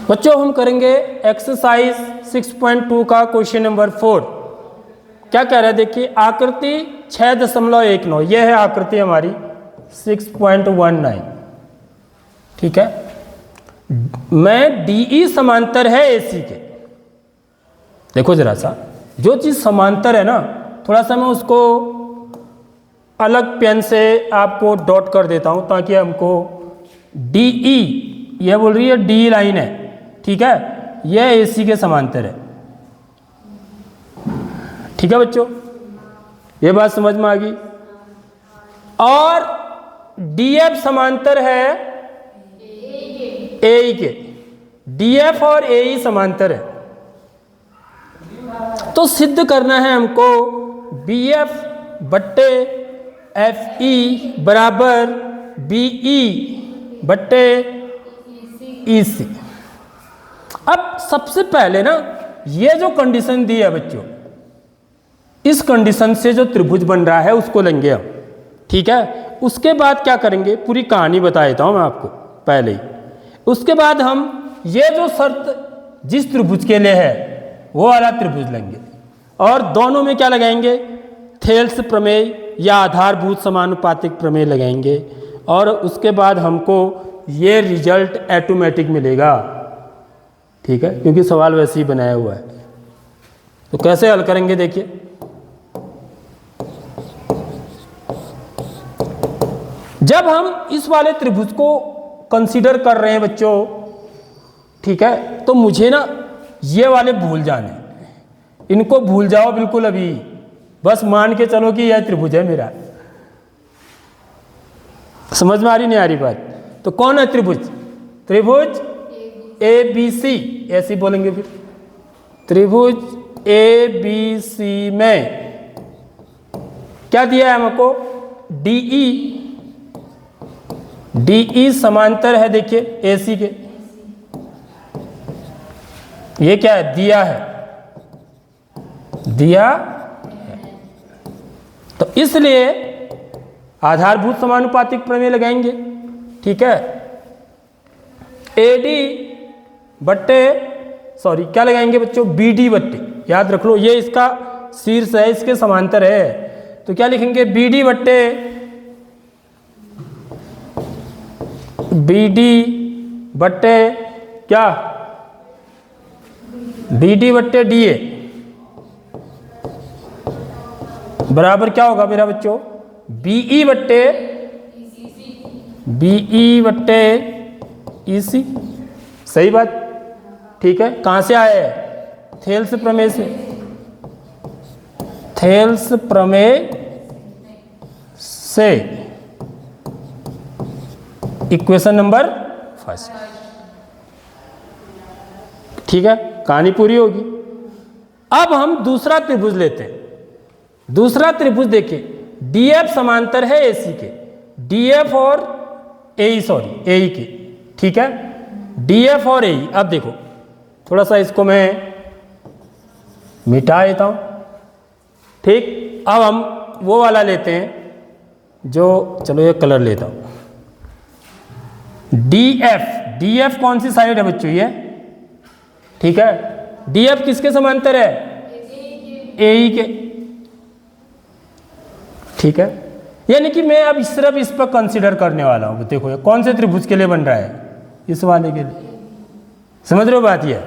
बच्चों हम करेंगे एक्सरसाइज 6.2 का क्वेश्चन नंबर 4। क्या कह रहा है देखिए, आकृति 6.19, यह है आकृति हमारी 6.19। ठीक है, मैं डीई समांतर है एसी के। देखो जरा सा, जो चीज समांतर है ना, थोड़ा सा मैं उसको अलग पेन से आपको डॉट कर देता हूं ताकि हमको डीई, यह बोल रही है डी लाइन है, ठीक है, यह एसी के समांतर है। ठीक है बच्चों, यह बात समझ में आ गई। और डीएफ समांतर है एई के, डीएफ और एई समांतर है। तो सिद्ध करना है हमको बीएफ बट्टे एफ ई बराबर बीई बट्टे ईसी। अब सबसे पहले ना, ये जो कंडीशन दी है बच्चों, इस कंडीशन से जो त्रिभुज बन रहा है उसको लेंगे हम। ठीक है, उसके बाद क्या करेंगे, पूरी कहानी बता देता हूं मैं आपको पहले ही। उसके बाद हम ये जो शर्त जिस त्रिभुज के लिए है वो वाला त्रिभुज लेंगे, और दोनों में क्या लगाएंगे, थेल्स प्रमेय या आधारभूत समानुपातिक प्रमेय लगाएंगे, और उसके बाद हमको ये रिजल्ट ऑटोमेटिक मिलेगा। ठीक है, क्योंकि सवाल वैसे ही बनाया हुआ है। तो कैसे हल करेंगे देखिए, जब हम इस वाले त्रिभुज को कंसीडर कर रहे हैं बच्चों, ठीक है, तो मुझे ना ये वाले भूल जाने, इनको भूल जाओ बिल्कुल अभी, बस मान के चलो कि यह त्रिभुज है मेरा। समझ में आ रही नहीं आ रही बात? तो कौन है त्रिभुज? त्रिभुज ए बी सी, ऐसे बोलेंगे फिर। त्रिभुज ए बी सी में क्या दिया है हमको, डीई, डीई समांतर है देखिए एसी के। ये क्या है, दिया है, दिया है। तो इसलिए आधारभूत समानुपातिक प्रमेय लगाएंगे। ठीक है, एडी बट्टे, सॉरी क्या लगाएंगे बच्चों, बीडी बट्टे, याद रख लो ये इसका शीर्ष है, इसके समांतर है, तो क्या लिखेंगे, बीडी बट्टे बीडी बट्टे क्या, बीडी बट्टे डीए बराबर क्या होगा मेरा बच्चों, बीई बट्टे ईसी। सही बात, ठीक है। कहां से आया है, थेल्स प्रमेय से, थेल्स प्रमेय से इक्वेशन नंबर 1। ठीक है, कहानी पूरी होगी। अब हम दूसरा त्रिभुज लेते हैं। दूसरा त्रिभुज देखिए, डीएफ समांतर है एसी के, डीएफ और एई, सॉरी एई के। ठीक है, डीएफ और एई। अब देखो थोड़ा सा इसको मैं मिटा देता हूं। ठीक, अब हम वो वाला लेते हैं जो, चलो ये कलर लेता हूं, डीएफ। डीएफ कौन सी साइड है बच्चों, ये? ठीक है, डीएफ किसके समांतर है, एई के। ठीक है, यानी कि मैं अब सिर्फ इस पर कंसीडर करने वाला हूं। देखो ये कौन से त्रिभुज के लिए बन रहा है, इस वाले के लिए। समझ रहे हो बात ये?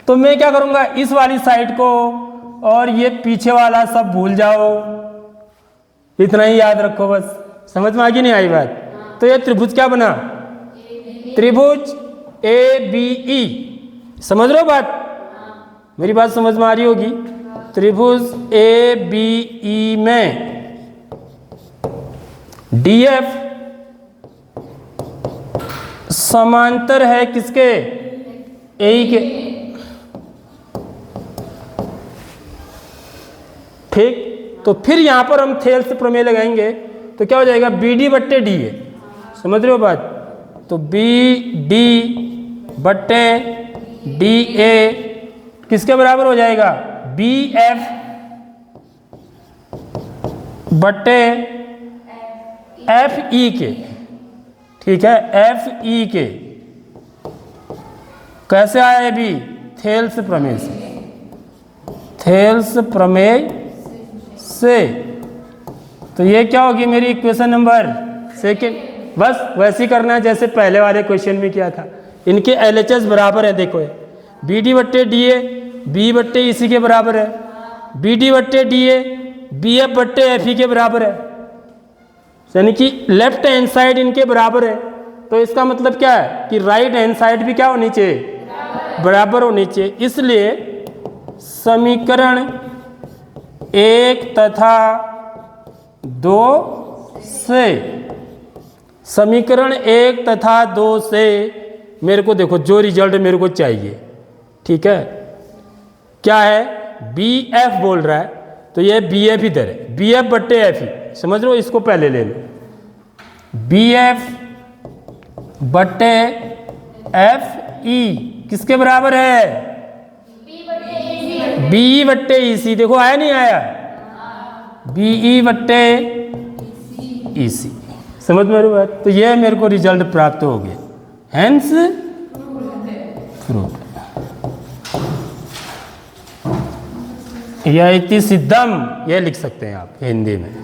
तो मैं क्या करूंगा, इस वाली साइड को और ये पीछे वाला सब भूल जाओ, इतना ही याद रखो बस। समझ में आ गई नहीं आई बात? तो ये त्रिभुज क्या बना, त्रिभुज ए बी ई। समझ रहे हो बात? मेरी बात समझ में आ रही होगी। त्रिभुज ए बी ई में डीएफ समांतर है किसके, एई के। ठीक, तो फिर यहां पर हम थेल्स प्रमेय लगाएंगे, तो क्या हो जाएगा, बीडी बट्टे डीए। समझ रहे हो बात? तो बी डी बट्टे डी ए किसके बराबर हो जाएगा, बी एफ बट्टे एफ ई के। ठीक है, एफ ई के कैसे आया ये भी? थेल्स प्रमेय से, थेल्स प्रमेय से। तो ये क्या होगी मेरी इक्वेशन नंबर सेकेंड। बस वैसे ही करना है जैसे पहले वाले क्वेश्चन में किया था। इनके LHS बराबर है, देखो ये बी डी बट्टे डी ए बी बट्टे इसी के बराबर है, बी डी बट्टे डी ए बी एफ बट्टे एफ ई के बराबर है, यानी कि लेफ्ट हैंड साइड इनके बराबर है। तो इसका मतलब क्या है कि राइट हैंड साइड भी क्या होनी चाहिए? बराबर होनी चाहिए। इसलिए समीकरण 1 तथा 2 से, समीकरण 1 तथा 2 से मेरे को देखो जो रिजल्ट मेरे को चाहिए, ठीक है, क्या है? बी एफ बोल रहा है, तो ये बी एफ इधर है, बी एफ बट्टे एफ ई, समझ लो, इसको पहले ले लो। बी एफ बट्टे एफ ई किसके बराबर है? बी बट्टे ई सी। देखो आया नहीं आया? बी ई बट्टे ई सी, समझ मेरी बात? तो ये मेरे को रिजल्ट प्राप्त हो गया, हेंस प्रूव्ड। यह इति सिद्धम, यह लिख सकते हैं आप हिंदी में।